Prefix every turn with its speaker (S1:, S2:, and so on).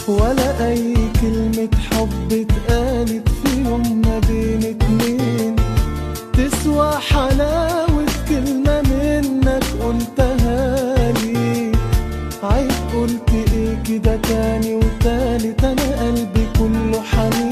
S1: ولا أي كلمة حب اتقالت في يوم ما بين اتنين تسوى حلاوة كلمة منك قلتها لي. عيب قلت ايه كده تاني وتالت، أنا قلبي كله حنين